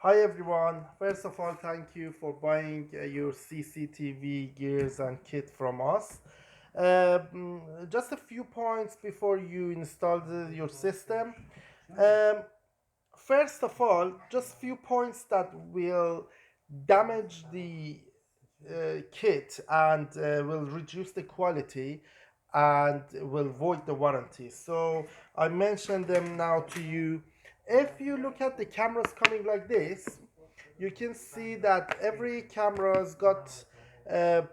Hi everyone. First of all, thank you for buying your CCTV gears and kit from us. Just a few points before you install your system. Um, First of all, just few points that will damage the kit and will reduce the quality and will void the warranty. So I mentioned them now to you. If you look at the cameras coming like this, you can see that every camera's got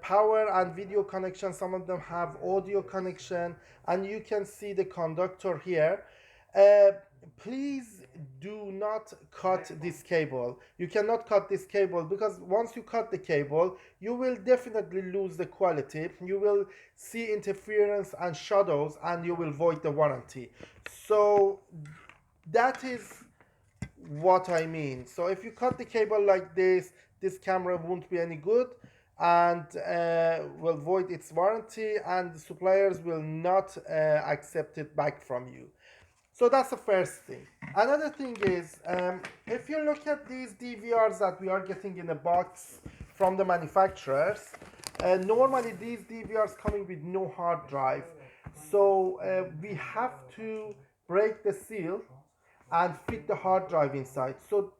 power and video connection. Some of them have audio connection, and you can see the conductor here. uh, Please do not cut this cable. You cannot cut this cable because once you cut the cable, you will definitely lose the quality. You will see interference and shadows, and you will void the warranty. So that is what I mean. So if you cut the cable like this camera won't be any good and will void its warranty, and the suppliers will not accept it back from you. So that's the first thing. Another thing is, if you look at these DVRs that we are getting in a box from the manufacturers, normally these DVRs coming with no hard drive. So we have to break the seal and fit the hard drive inside. So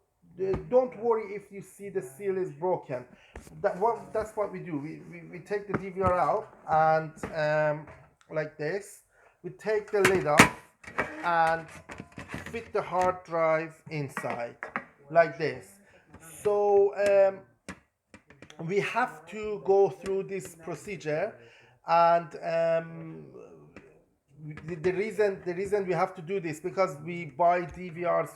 don't worry if you see the seal is broken. That's what we do. We take the DVR out and like this. We take the lid off and fit the hard drive inside like this. So we have to go through this procedure, and the reason we have to do this because we buy DVRs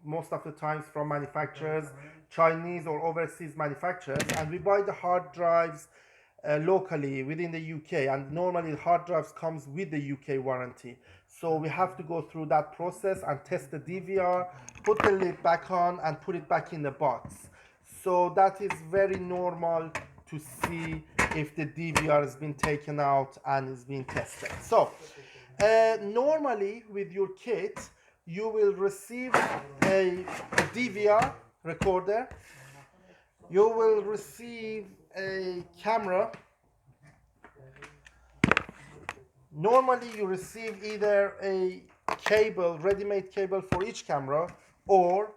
most of the times from manufacturers, Chinese or overseas manufacturers, and we buy the hard drives locally within the UK, and normally the hard drives comes with the UK warranty. So we have to go through that process and test the DVR, put the lid back on and put it back in the box. So that is very normal to see if the DVR has been taken out and is being tested. So normally with your kit you will receive a DVR recorder, you will receive a camera. Normally you receive either a cable, ready-made cable for each camera, or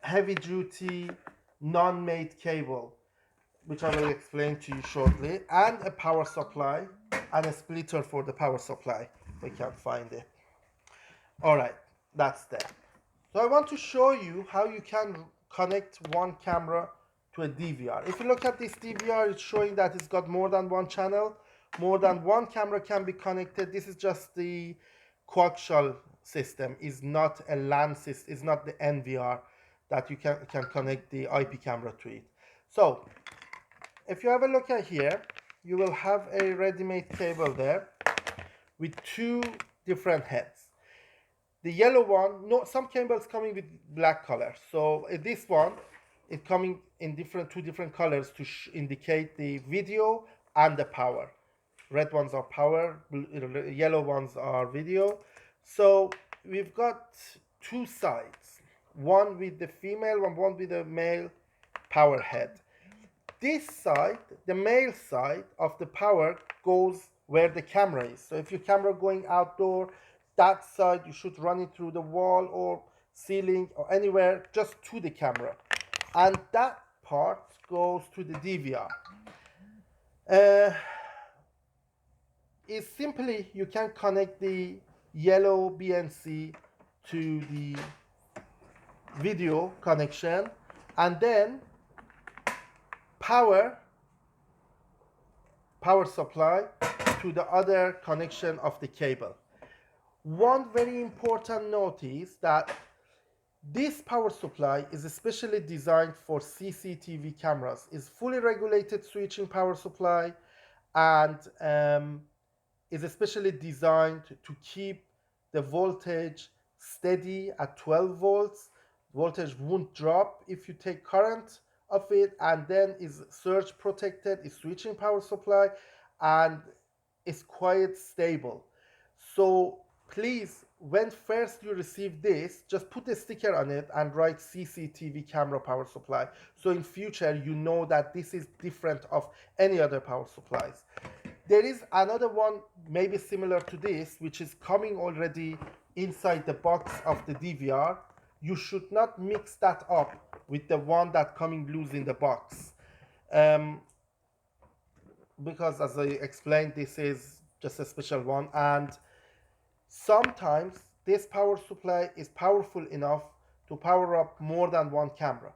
heavy duty non-made cable, which I will explain to you shortly, and a power supply and a splitter for the power supply. We can't find it. All right, that's that. So I want to show you how you can connect one camera to a DVR. If you look at this DVR, it's showing that it's got more than one channel. More than one camera can be connected. This is just the coaxial system. Is not a LAN system. It's not the NVR that you can connect the IP camera to it. So if you have a look at here, you will have a ready-made cable there with two different heads. The yellow one, no, some cables coming with black color. So this one, it coming in two different colors to indicate the video and the power. Red ones are power, yellow ones are video. So we've got two sides, one with the female and one with the male power head. This side, the male side of the power, goes where the camera is. So if your camera going outdoor, that side you should run it through the wall or ceiling or anywhere just to the camera, and that part goes to the DVR. Is simply you can connect the yellow BNC to the video connection, and then power supply to the other connection of the cable. One very important note is that this power supply is especially designed for CCTV cameras. It's fully regulated switching power supply, and is especially designed to keep the voltage steady at 12 volts. Voltage won't drop if you take current of it, and then is surge protected, is switching power supply, and is quite stable. So please when first you receive this, just put a sticker on it and write CCTV camera power supply. So in future, you know that this is different of any other power supplies. There is another one maybe similar to this, which is coming already inside the box of the DVR. You should not mix that up with the one that coming loose in the box. Because as I explained, this is just a special one, and sometimes this power supply is powerful enough to power up more than one camera.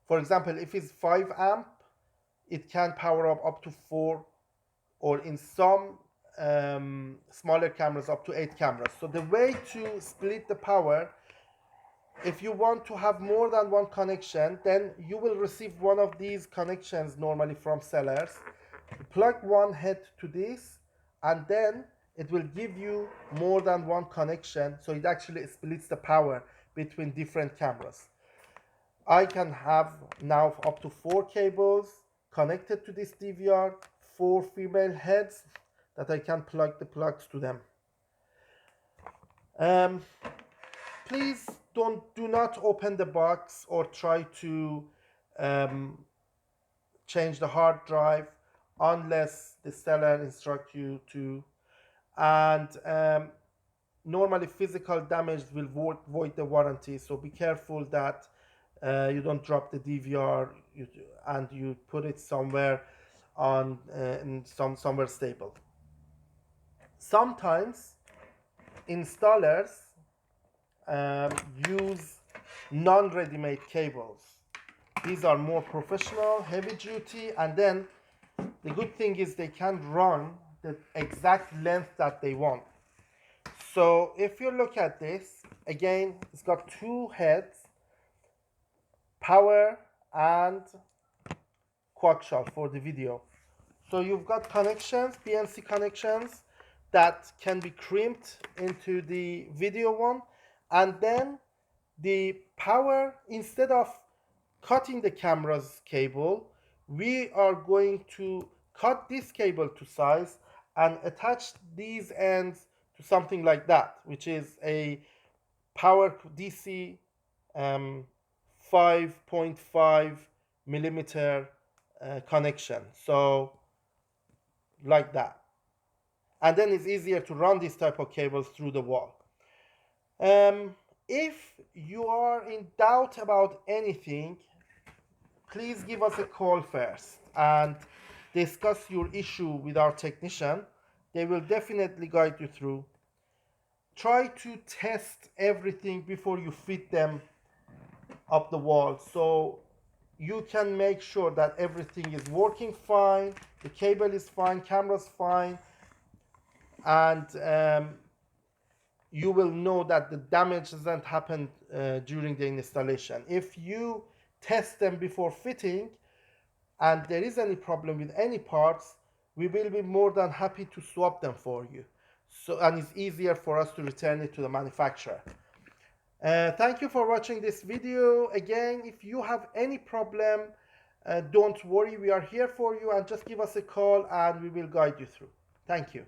For example, if it's 5 amp, it can power up to 4, or in some smaller cameras up to 8 cameras. So the way to split the power, if you want to have more than one connection, then you will receive one of these connections normally from sellers. Plug one head to this, and then it will give you more than one connection, so it actually splits the power between different cameras. I can have now up to 4 cables connected to this DVR, 4 female heads that I can plug the plugs to them. Please do not open the box or try to change the hard drive unless the seller instructs you to. And normally physical damage will void the warranty, so be careful that you don't drop the DVR and you put it somewhere on somewhere stable. Sometimes installers use non-ready-made cables. These are more professional, heavy duty, and then the good thing is they can run the exact length that they want. So if you look at this, again, it's got 2 heads, power and coaxial for the video. So you've got connections, BNC connections, that can be crimped into the video one, and then the power, instead of cutting the camera's cable, we are going to cut this cable to size and attach these ends to something like that, which is a power DC 5.5 millimeter connection. So like that. And then it's easier to run this type of cables through the wall. If you are in doubt about anything, please give us a call first and discuss your issue with our technician. They will definitely guide you through. Try to test everything before you fit them up the wall, so you can make sure that everything is working fine, the cable is fine, camera's fine, and you will know that the damage hasn't happened during the installation. If you test them before fitting and there is any problem with any parts, we will be more than happy to swap them for you. So, and it's easier for us to return it to the manufacturer. Thank you for watching this video. Again, if you have any problem, don't worry, we are here for you, and just give us a call and we will guide you through. Thank you.